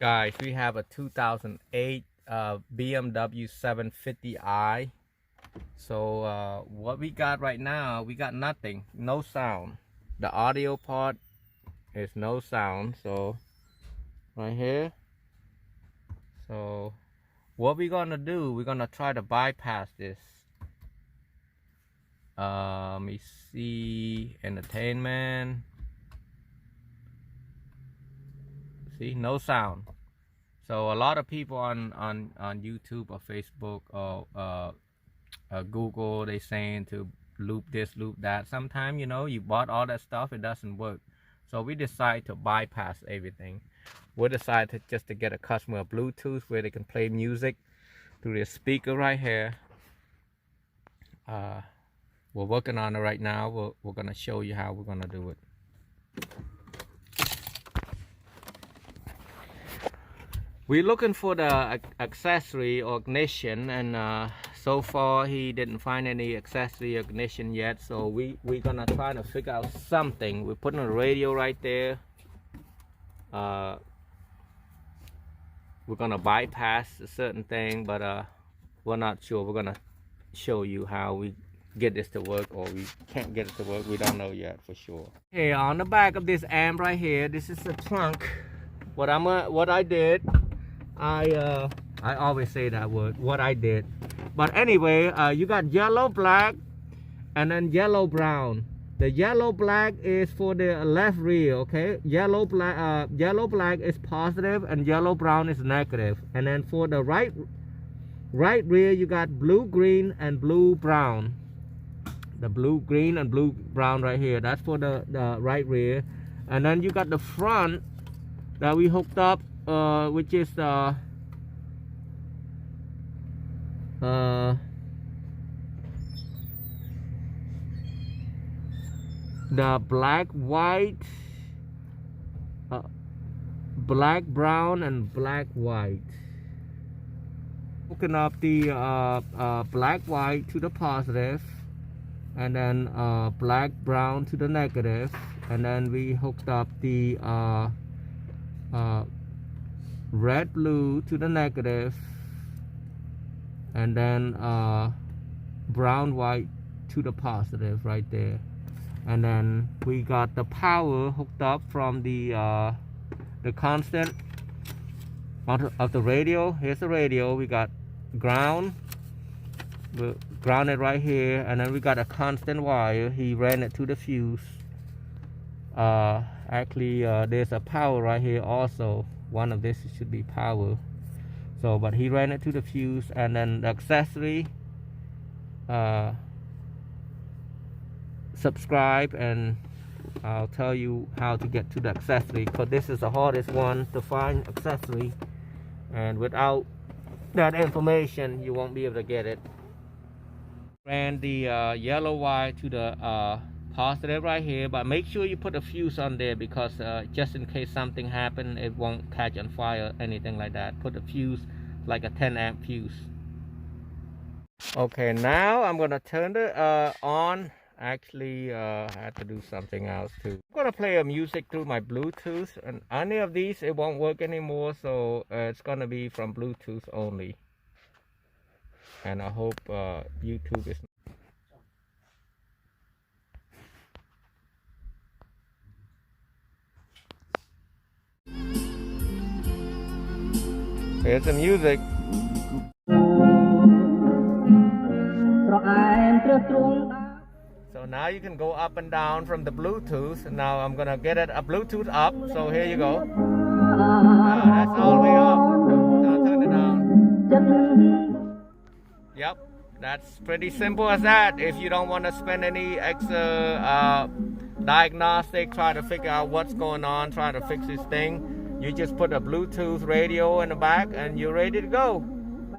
Guys, we have a 2008 BMW 750i. So what we got right now, we got nothing, no sound. The audio part is no sound. So right here. So what we're gonna do, we're gonna try to bypass this. Let me see, entertainment. See, no sound. So a lot of people on YouTube or Facebook or Google, they saying to loop this, loop that. Sometimes, you bought all that stuff, it doesn't work. So we decide to bypass everything. We decided just to get a customer a Bluetooth where they can play music through this speaker right here. We're working on it right now. We're gonna show you how we're gonna do it. We're looking for the accessory or ignition, and so far he didn't find any accessory ignition yet. So we're gonna try to figure out something. We're putting a radio right there. We're gonna bypass a certain thing, but we're not sure. We're gonna show you how we get this to work, or we can't get it to work. We don't know yet for sure. Okay, on the back of this amp right here, this is the trunk. What I did, I always say that word, what I did. But anyway, you got yellow, black, and then yellow, brown. The yellow black is for the left rear, okay? Yellow black is positive and yellow brown is negative. And then for the right rear, you got blue green and blue brown. The blue green and blue brown right here, that's for the right rear. And then you got the front that we hooked up, which is the black, white, black, brown, and black, white. Hooking up the black, white to the positive, and then black, brown to the negative, and then we hooked up the red, blue to the negative, and then brown, white to the positive right there. And then we got the power hooked up from the constant of the radio. Here's the radio. We got ground, grounded right here, and then we got a constant wire. He ran it to the fuse. Actually, there's a power right here also. One of this should be power. So, but he ran it to the fuse, and then the accessory. Subscribe and I'll tell you how to get to the accessory, because this is the hardest one to find accessory, and without that information you won't be able to get it. Ran the yellow wire to the positive right here, but make sure you put a fuse on there, because just in case something happen, it won't catch on fire, anything like that. Put a fuse, like a 10 amp fuse. Okay, now I'm gonna turn it on. Actually, I had to do something else too. I'm gonna play a music through my Bluetooth, and any of these it won't work anymore, so it's gonna be from Bluetooth only. And I hope YouTube is. Here's the music. So now you can go up and down from the Bluetooth. Now I'm gonna get it a Bluetooth up. So here you go. That's all the way up. Now turn it down. Yep, that's pretty simple as that. If you don't want to spend any extra diagnostic, try to figure out what's going on, try to fix this thing, you just put a Bluetooth radio in the back and you're ready to go.